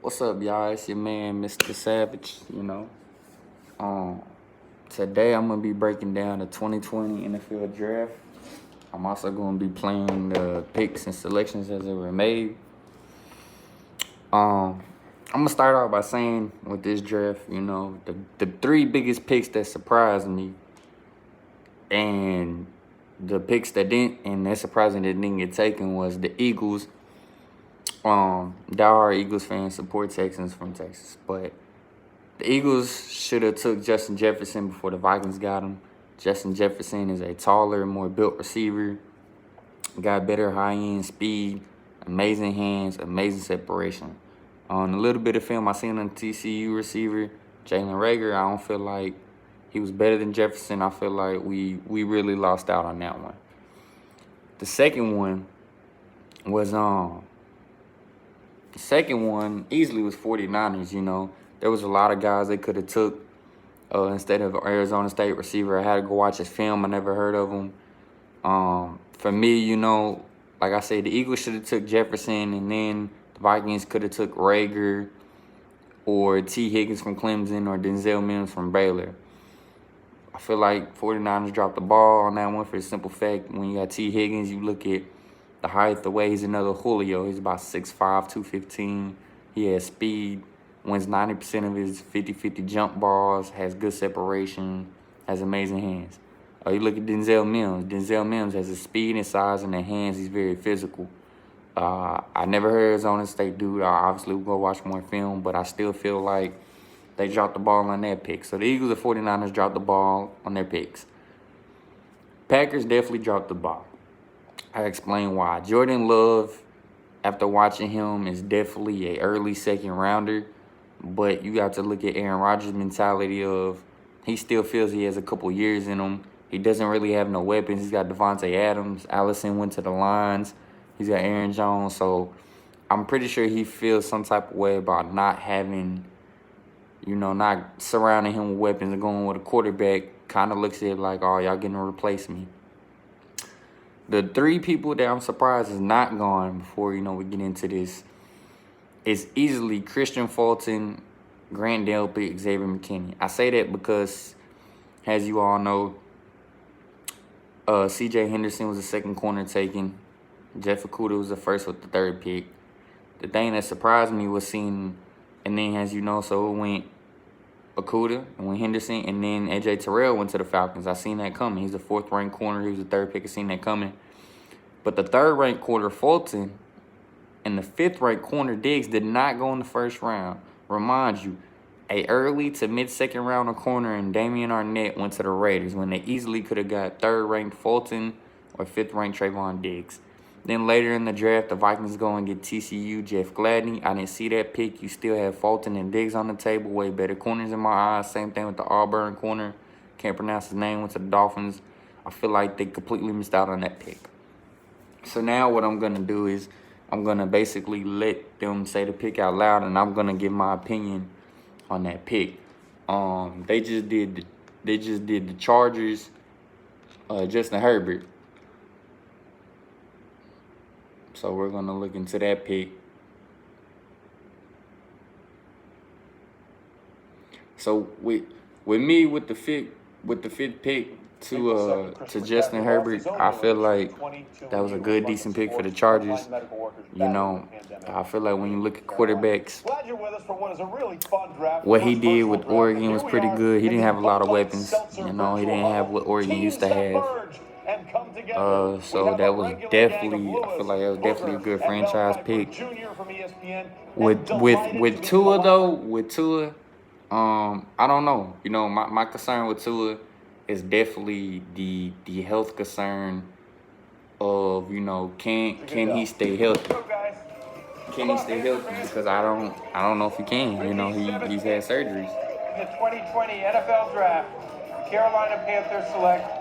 What's up, y'all? It's your man, Mr. Savage, Um, Today I'm gonna be breaking down the 2020 NFL draft. I'm also gonna be playing the picks and selections as they were made. I'm gonna start off by saying with this draft, the three biggest picks that surprised me and the picks that didn't, and that's surprising that didn't get taken, was the Eagles. Diehard Eagles fans support Texans from Texas, but the Eagles should have took Justin Jefferson before the Vikings got him. Justin Jefferson is a taller, more built receiver. Got better high-end speed, amazing hands, amazing separation. On a little bit of film I seen on TCU receiver, Jalen Reagor, I don't feel like he was better than Jefferson. I feel like we really lost out on that one. The second one was easily was 49ers. There was a lot of guys they could have took instead of Arizona State receiver. I had to go watch his film. I never heard of him. For me, like I said, the Eagles should have took Jefferson, and then the Vikings could have took Reagor or T. Higgins from Clemson or Denzel Mims from Baylor. I feel like 49ers dropped the ball on that one for the simple fact, when you got T. Higgins, you look at the height, the way he's another Julio. He's about 6'5", 215. He has speed, wins 90% of his 50-50 jump balls, has good separation, has amazing hands. You look at Denzel Mims. Denzel Mims has the speed and size and the hands. He's very physical. I never heard Arizona State dude. I obviously will go watch more film, but I still feel like they dropped the ball on that pick. So the Eagles and 49ers dropped the ball on their picks. Packers definitely dropped the ball. I explain why. Jordan Love, after watching him, is definitely an early second rounder, but you got to look at Aaron Rodgers' mentality of he still feels he has a couple years in him. He doesn't really have no weapons. He's got Devontae Adams. Allison went to the Lions. He's got Aaron Jones. So I'm pretty sure he feels some type of way about not having, not surrounding him with weapons and going with a quarterback. Kind of looks at it like, oh, y'all getting to replace me. The three people that I'm surprised is not gone before, we get into this is easily Christian Fulton, Grant Delpit, Xavier McKinney. I say that because, as you all know, C.J. Henderson was the second corner taken. Jeff Okudah was the first with the third pick. The thing that surprised me was seeing, and then as you know, so it went Okudah and went Henderson, and then A.J. Terrell went to the Falcons. I seen that coming. He's the fourth-ranked corner. He was the third pick. I seen that coming. But the third-ranked corner, Fulton, and the fifth-ranked corner, Diggs, did not go in the first round. Remind you, a early to mid-second round corner and Damian Arnett went to the Raiders when they easily could have got third-ranked Fulton or fifth-ranked Trayvon Diggs. Then later in the draft, the Vikings go and get TCU, Jeff Gladney. I didn't see that pick. You still have Fulton and Diggs on the table. Way better corners in my eyes. Same thing with the Auburn corner. Can't pronounce his name. Went to the Dolphins. I feel like they completely missed out on that pick. So now what I'm going to do is I'm going to basically let them say the pick out loud, and I'm going to give my opinion on that pick. They just did the Chargers, Justin Herbert. So we're gonna look into that pick. So with the fifth pick to Justin Herbert, I feel like that was a good, decent pick for the Chargers. I feel like when you look at quarterbacks, what he did with Oregon was pretty good. He didn't have a lot of weapons. He didn't have what Oregon used to have. So that was definitely, I feel like that was definitely a good franchise pick. With Tua though, I don't know. My concern with Tua is definitely the health concern of, can he stay healthy? Can he stay healthy? Because I don't know if he can. He's had surgeries. In the 2020 NFL Draft, the Carolina Panthers select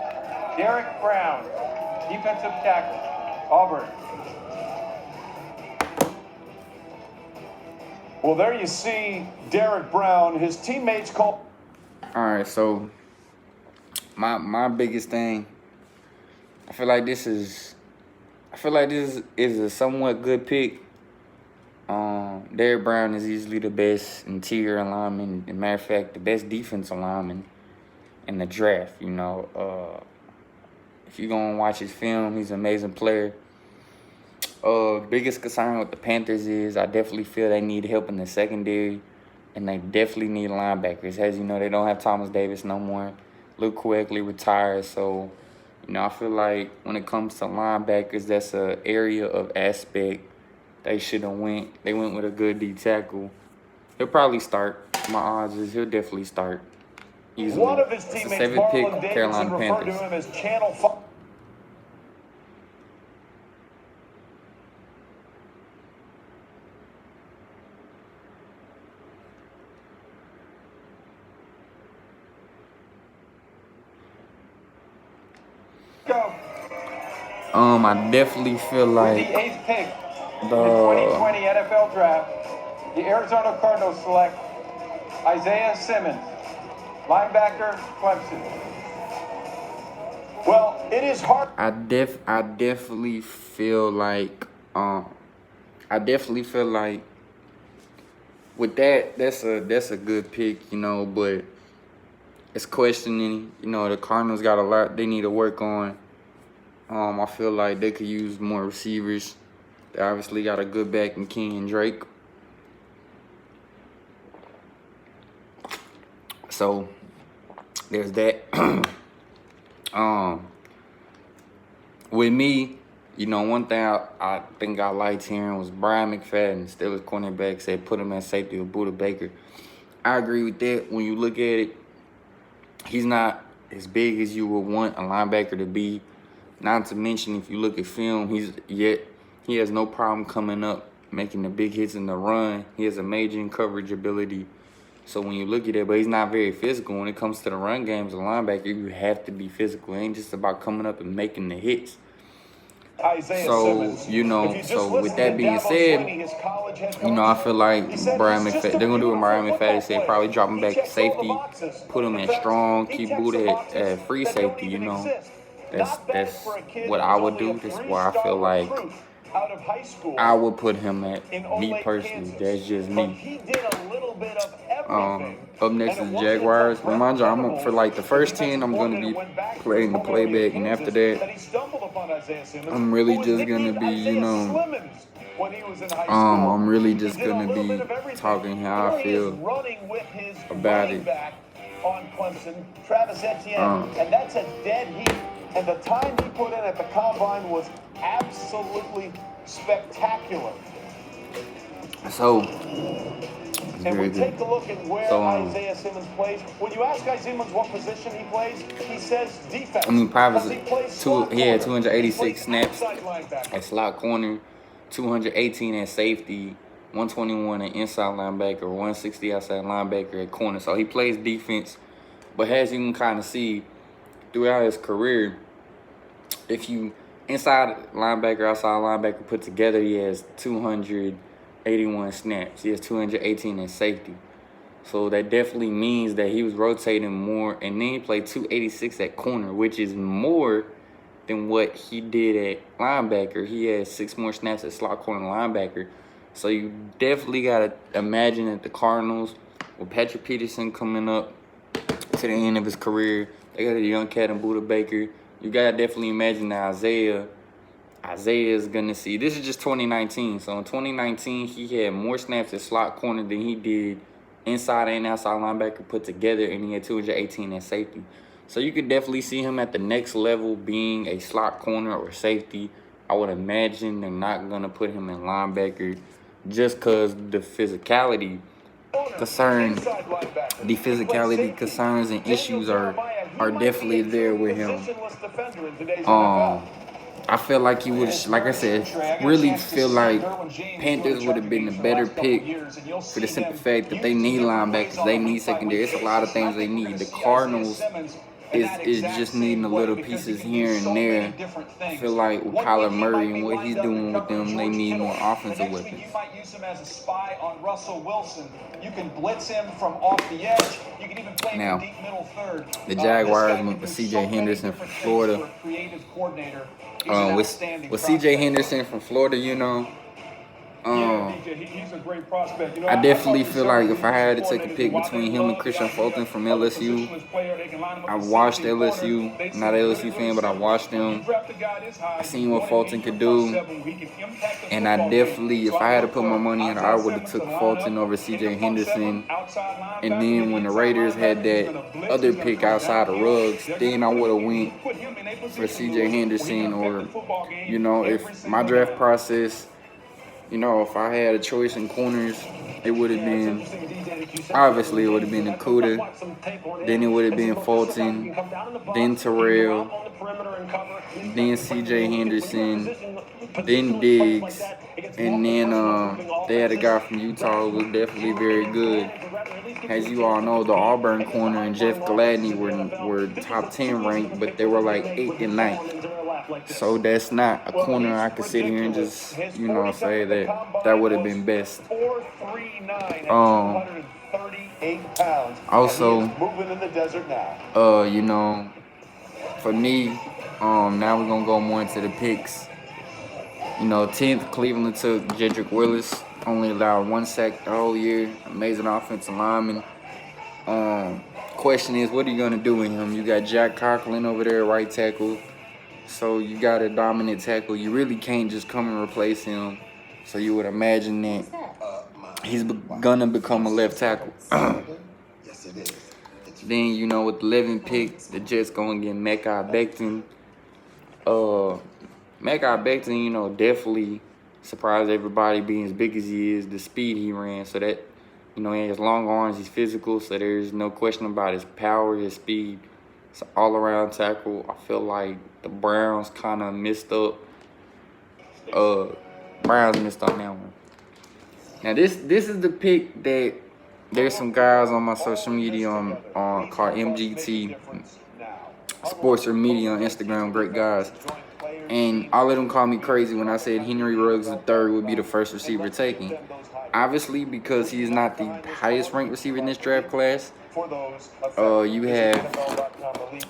Derek Brown, defensive tackle, Auburn. Well, there you see Derek Brown. His teammates call. All right, so my biggest thing, I feel like this is a somewhat good pick. Derrick Brown is easily the best interior lineman. As a matter of fact, the best defensive lineman in the draft. You know, if you're gonna watch his film, he's an amazing player. Biggest concern with the Panthers is I definitely feel they need help in the secondary, and they definitely need linebackers. As you know, they don't have Thomas Davis no more. Luke Kuechly retired, so you know I feel like when it comes to linebackers, that's an area of aspect they should have went. They went with a good D tackle. He'll probably start. My odds is he'll definitely start easily. One of his teammates, Marlon Davidson, referred to him as Channel 5. I definitely feel like With the 8th pick in the 2020 NFL Draft, the Arizona Cardinals select Isaiah Simmons, linebacker, Clemson. Well, it is hard. I definitely feel like with that's a good pick, you know, but it's questioning, you know, the Cardinals got a lot they need to work on. I feel like they could use more receivers. They obviously got a good back in King and Drake. So there's that. With me, you know, one thing I think I liked hearing was Brian McFadden, Steelers cornerback, said put him at safety with Budda Baker. I agree with that. When you look at it, he's not as big as you would want a linebacker to be. Not to mention, if you look at film, he has no problem coming up, making the big hits in the run. He has amazing coverage ability. So when you look at it, but he's not very physical. When it comes to the run game as a linebacker, you have to be physical. It ain't just about coming up and making the hits. You know, so with that being said, you know, I feel like Brian McFadden, they're going to do what Brian McFadden said, probably drop him back to safety, put him at strong, keep Budda at free safety, you know. That's what I would do. That's where I feel like I would put him at. Me personally, that's just me. Up next is the Jaguars. But mind you, for like the first 10, I'm going to be playing the playback, and after that, I'm really just going to be, you know, I'm really just going to be talking how I feel about it. On Clemson, Travis Etienne, and that's a dead heat. And the time he put in at the combine was absolutely spectacular. So, and we take a look at where Isaiah Simmons plays. When you ask Isaiah Simmons what position he plays, he says defense. I mean, he had 286 snaps at slot corner, 218 at safety, 121 at inside linebacker, 160 outside linebacker at corner. So he plays defense, but as you can kind of see throughout his career, if you inside linebacker, outside linebacker put together, he has 281 snaps. He has 218 at safety. So that definitely means that he was rotating more, and then he played 286 at corner, which is more than what he did at linebacker. He had 6 more snaps at slot corner linebacker. So you definitely got to imagine that the Cardinals, with Patrick Peterson coming up to the end of his career, they got a young cat in Budda Baker. You got to definitely imagine that Isaiah is going to see. This is just 2019. So in 2019, he had more snaps at slot corner than he did inside and outside linebacker put together, and he had 218 at safety. So you could definitely see him at the next level being a slot corner or safety. I would imagine they're not going to put him in linebacker just because the physicality concerns and issues are definitely there with him. I feel like he would, like I said, really feel like Panthers would have been the better pick for the simple fact that they need linebackers, they need secondary. It's a lot of things they need. The Cardinals is just needing the little pieces here and there. I feel like with Kyler Murray and what he's doing with them, they need more offensive weapons. You might use him as a spy on Russell Wilson. You can blitz him from off the edge. You can even play him in deep middle third. The Jaguars went for C.J. Henderson from Florida. With C.J. Henderson from Florida, you know, He's a great prospect. You know, I definitely feel like if I had to take a pick between him and Christian Fulton from LSU, I watched LSU, not an LSU fan, but I watched them. I seen what Fulton could do, and I definitely, if I had to put my money in, I would have took Fulton over C.J. Henderson. And then when the Raiders had that other pick outside of Ruggs, then I would have went for C.J. Henderson, or, you know, if my draft process, you know, if I had a choice in corners, it would have been, obviously, it would have been Okudah, then it would have been Fulton, then Terrell, then C.J. Henderson, then Diggs, and then they had a guy from Utah who was definitely very good. As you all know, the Auburn corner and Jeff Gladney were top 10 ranked, but they were like 8th and 9th. So that's not a corner I could sit here and just, you know, say that would have been best. Also, you know, for me, now we're gonna go more into the picks. You know, 10th, Cleveland took Jedrick Willis, only allowed 1 sack the whole year. Amazing offensive lineman. Question is, what are you gonna do with him? You got Jack Conklin over there, right tackle. So you got a dominant tackle. You really can't just come and replace him. So you would imagine that he's gonna become a left tackle. Then, you know, with the 11th pick, the Jets gonna get Mekhi Becton. Mekhi Becton, you know, definitely surprised everybody being as big as he is, the speed he ran. So that, you know, he has long arms, he's physical, so there's no question about his power, his speed. It's an all-around tackle. I feel like the Browns kind of missed up. Browns missed on that one. Now, this is the pick that there's some guys on my social media on called MGT Sports or Media on Instagram, great guys. And all of them call me crazy when I said Henry Ruggs III would be the first receiver taken. Obviously, because he's not the highest ranked receiver in this draft class. You have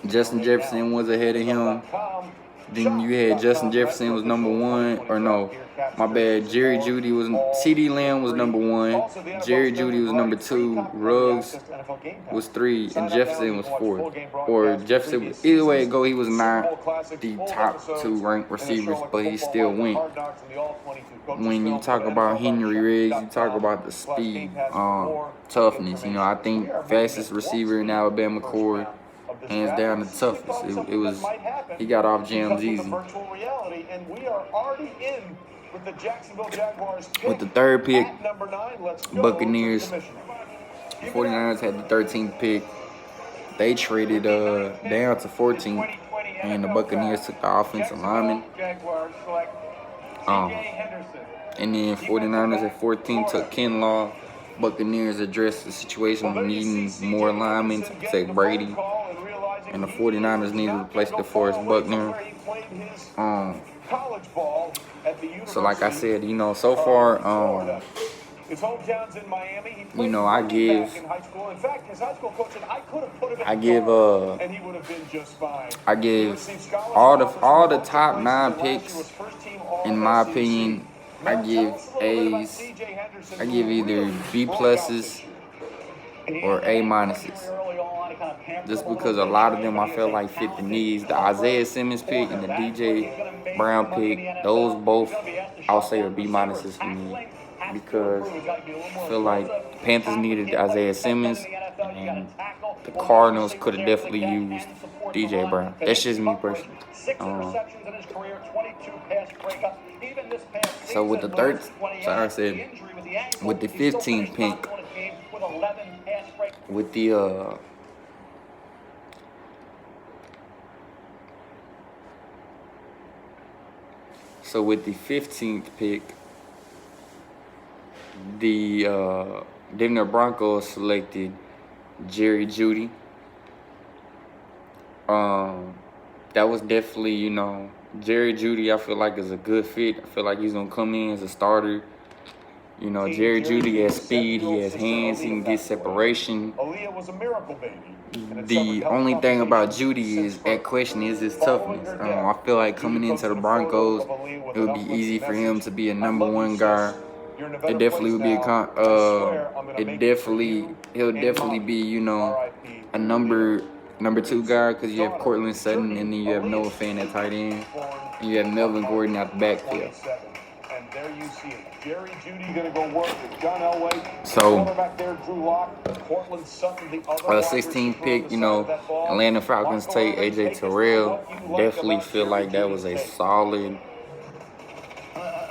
Justin Jefferson was ahead of him. Then you had Justin Jefferson was number 1, or no, my bad. Jerry Jeudy was, C.D. Lamb was number 1. Jerry Jeudy was number 2. Ruggs was 3, and Jefferson was 4. Or Jefferson, either way it go, he was not the top 2 ranked receivers, but he still went. When you talk about Henry Ruggs, you talk about the speed, toughness. You know, I think fastest receiver in Alabama core, hands down the toughest. It was, he got off jams easy. With the 3rd pick, Buccaneers, 49ers had the 13th pick. They traded down to 14th, and the Buccaneers took the offensive lineman. And then 49ers at 14 took Kinlaw. Buccaneers addressed the situation of needing more linemen to protect Brady. And the 49ers needed to replace DeForest Buckner. So like I said, you know, so far, you know, I give all the top 9 picks, in my opinion, I give A's. I give either B pluses or A minuses. Just because a lot of them I feel like fit the needs. The Isaiah Simmons pick and the DJ Brown pick, those both I'll say are B minuses for me. Because I feel like Panthers needed Isaiah Simmons, and the Cardinals could have definitely used DJ Brown. That's just me personally. So with the 15th pick, with the so with the 15th pick, the Denver Broncos selected Jerry Jeudy. That was definitely, you know, Jerry Jeudy I feel like is a good fit. I feel like he's going to come in as a starter. You know, Jerry Jeudy has speed, he has hands, he can get separation. The only thing about Jeudy is, that question is his toughness. I feel like coming into the Broncos, it would be easy for him to be a number 1 guy. You're in a it better definitely place would be a now. con. I swear I'm gonna It make it for definitely you he'll and definitely Mommy. be, you know, R.I.P. a to your leader. number two guy, because you have Daughter, Cortland Sutton and then you have Noah Judy Fant at tight end, born and you have Melvin on Gordon March out the backfield. 27. And there you see it. Jerry Judy going to go work with John Elway. So, Quarterback there, Drew Lock. Cortland Sutton, the other wide 16th receiver pick, on you the side know, of that ball. Atlanta Falcons Michael take Irvin, AJ take us through Terrell. what you like Definitely about feel Jerry like that Judy's was a tape. solid.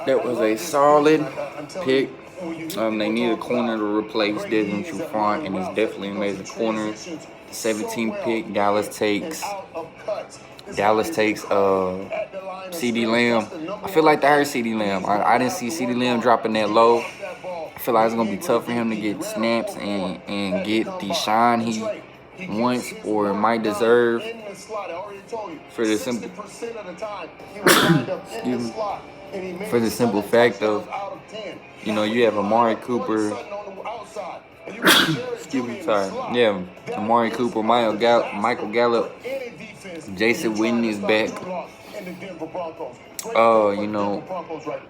That was love a this solid pick, man. I'm telling pick. you, when you hear They people need a talk corner about to replace how great he Desmond is at Trufant, running and it's routes, definitely an because amazing he corner. transitions The so 17th well pick, in Dallas and takes out of cuts. This Dallas guy is takes incredible at the line of CD scrimmage. Lamb. That's the number I feel one like they heard thing CD Lamb. he's going I to didn't have see to CD work Lamb on. dropping that Get low. off that ball. I feel like it's When gonna he be gave tough for it him to to get DP, snaps ran a 4.4 and at the get the combine. shine That's he right. He gets wants his or work might done deserve in the slot. I already told you, for the simple 60% of the time he was lined up in excuse the me, slot, and he for made the simple 7 fact touchdowns of, out of 10. you Now, know, when you have you line Amari up Cortland Cooper. Sutton on the outside, and you got Jerry Excuse Judy me, in the sorry. slot, Yeah, that Amari is Cooper, a Michael disaster Gallup, for any defense when Jason you're trying Witten to is stop back. Drew Lock and the Denver Broncos. Great pick for You the know, Denver Broncos right now.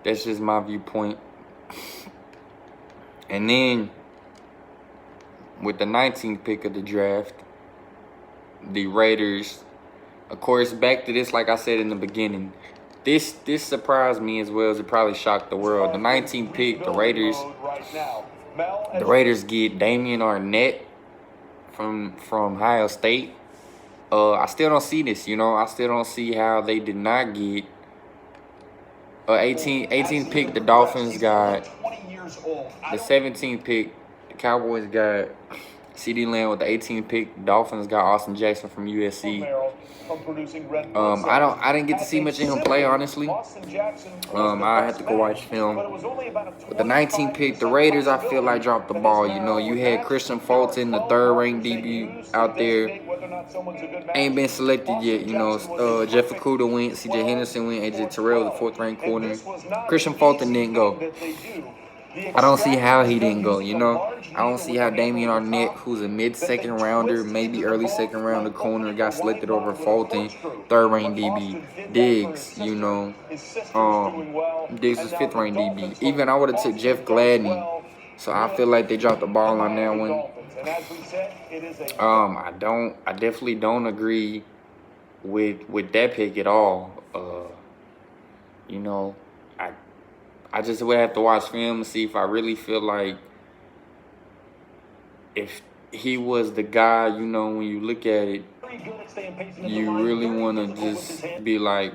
that's just my viewpoint. And then with the 19th pick of the draft, the Raiders, of course, back to this, like I said in the beginning, this surprised me as well as it probably shocked the world. The 19th pick, the Raiders get Damian Arnett from Ohio State. I still don't see this, you know. I still don't see how they did not get 18th pick. The Dolphins got the 17th pick. The Cowboys got CD Lamb with the 18th pick. The Dolphins got Austin Jackson from USC. I didn't get to see much of him play, honestly. I had to go watch film. With the 19th pick, the Raiders, I feel like dropped the ball. You know, you had Christian Fulton, the third-ranked DB out there, ain't been selected yet. You know, Jeff Okudah went, C.J. Henderson went, AJ Terrell, the fourth-ranked corner. Christian Fulton didn't go. I don't see how he didn't go, you know. I don't see how Damian Arnett, who's a mid-second rounder, maybe early second rounder corner, got selected over Fulton, third-ranked DB. Diggs, you know. Diggs was fifth-ranked DB. Even I would have took Jeff Gladney. So I feel like they dropped the ball on that one. I definitely don't agree with that pick at all. You know, I just would have to watch film and see if I really feel like if he was the guy, you know, when you look at it, you really want to just be like,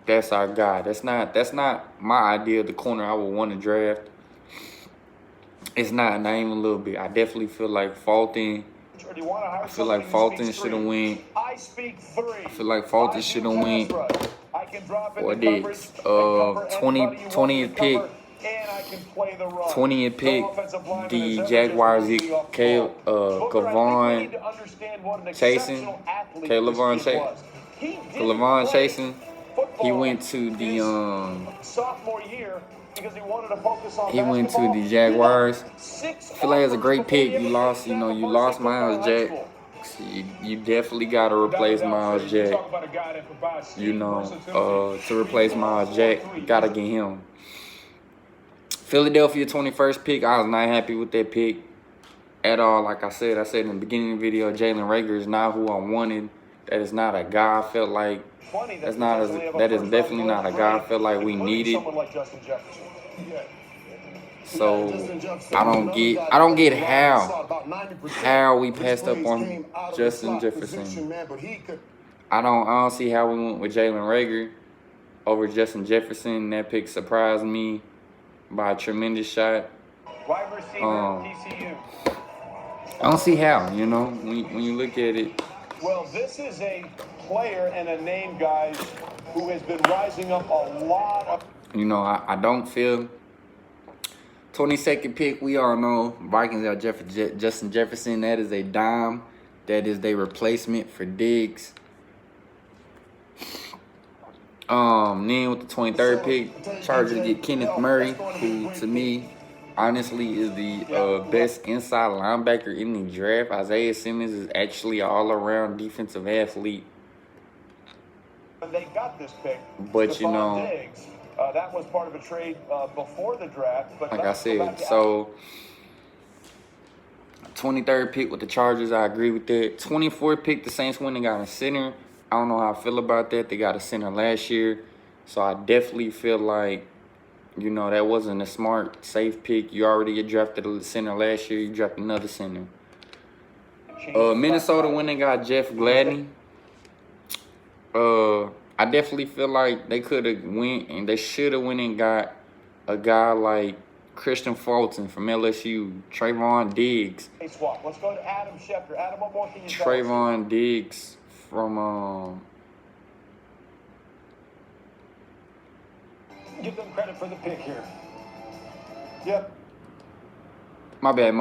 that's our guy. That's not my idea of the corner I would want to draft. It's not even a little bit. I definitely feel like Fulton. I feel like Fulton should have went. I feel like Fulton should have went. Or Diggs. 20th pick. 20th pick. The Jaguars get Kavon Chasen. He went to the Jaguars. I feel like it's a great pick. You lost Miles Jack. You definitely got to replace Miles Jack. You know, to replace Miles Jack, you got to get him. Philadelphia 21st pick, I was not happy with that pick at all. Like I said in the beginning of the video, Jalen Reagor is not who I wanted. That is not a guy I felt like. That is definitely not a guy I felt like we needed. So I don't get how we passed up on Justin Jefferson. I don't see how we went with Jalen Reagor over Justin Jefferson. That pick surprised me by a tremendous shot. I don't see how, you know, when you look at it. Well, this is a player and a name, guys, who has been rising up a lot of... You know, I don't feel... 22nd pick, we all know Vikings got Justin Jefferson. That is a dime. That is their replacement for Diggs. Then with the 23rd pick, Chargers get Kenneth Murray, who to me, honestly, is the best inside linebacker in the draft. Isaiah Simmons is actually an all-around defensive athlete. They got this pick. But you know, That was part of a trade before the draft. But like I said, so 23rd pick with the Chargers, I agree with that. 24th pick, the Saints went and got a center. I don't know how I feel about that. They got a center last year. So I definitely feel like, you know, that wasn't a smart, safe pick. You already drafted a center last year. You drafted another center. Minnesota went and got Jeff Gladney. I definitely feel like they could have went and they should have went and got a guy like Christian Fulton from LSU, Trayvon Diggs. Let's go to Adam Schefter. Adam, what more can you tell us? Trayvon Diggs from Give them credit for the pick here. Yep. My bad.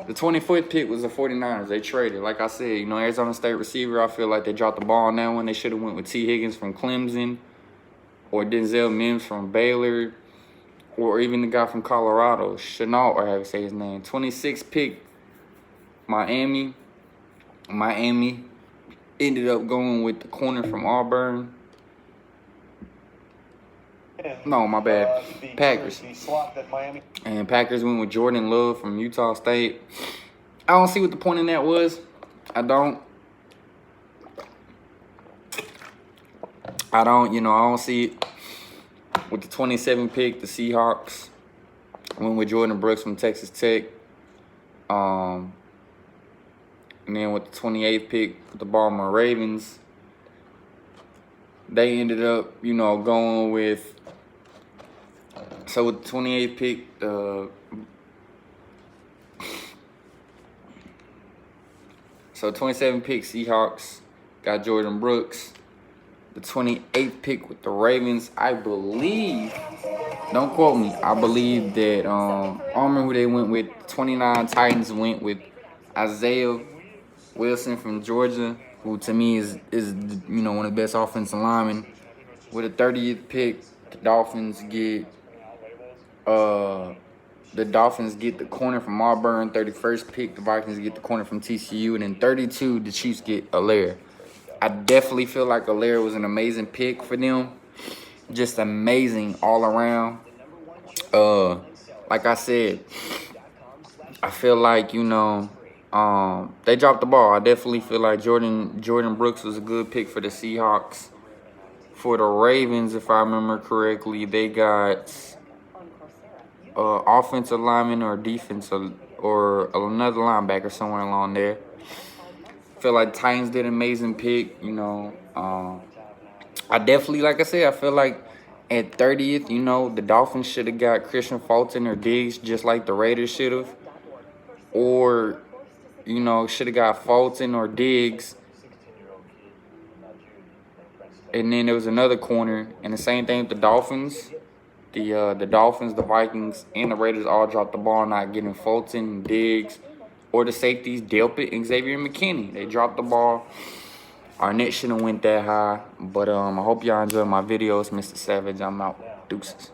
The 24th pick was the 49ers. They traded. Like I said, you know, Arizona State receiver, I feel like they dropped the ball on that one. They should have went with T. Higgins from Clemson or Denzel Mims from Baylor or even the guy from Colorado, Chenault, or how to say his name. 26th pick, Miami. Miami ended up going with the corner from Auburn. No, my bad. Packers. And Packers went with Jordan Love from Utah State. I don't see what the point in that was. I don't see it. With the 27th pick, the Seahawks went with Jordan Brooks from Texas Tech. And then with the 28th pick, with the Baltimore Ravens, they ended up, you know, going with. So with the 28th pick, so 27th pick, Seahawks got Jordan Brooks. The 28th pick with the Ravens, I believe, don't quote me, I believe that, I don't remember who they went with. 29 Titans went with Isaiah Wilson from Georgia, who to me is you know, one of the best offensive linemen. With the 30th pick, the Dolphins get the corner from Auburn. 31st pick, the Vikings get the corner from TCU. And then 32, the Chiefs get Allaire. I definitely feel like Allaire was an amazing pick for them. Just amazing all around. Like I said, I feel like, you know, they dropped the ball. I definitely feel like Jordan Brooks was a good pick for the Seahawks. For the Ravens, if I remember correctly, they got offensive lineman or defensive or another linebacker somewhere along there. Feel like Titans did an amazing pick, you know. I definitely, like I said, I feel like at 30th, you know, the Dolphins should have got Christian Fulton or Diggs just like the Raiders should have. Or, you know, should have got Fulton or Diggs. And then there was another corner. And the same thing with the Dolphins. The Dolphins, the Vikings, and the Raiders all dropped the ball, not getting Fulton, Diggs, or the safeties, Delpit and Xavier McKinney. They dropped the ball. Arnett shouldn't have went that high. But I hope y'all enjoy my videos. Mr. Savage, I'm out. Deuces.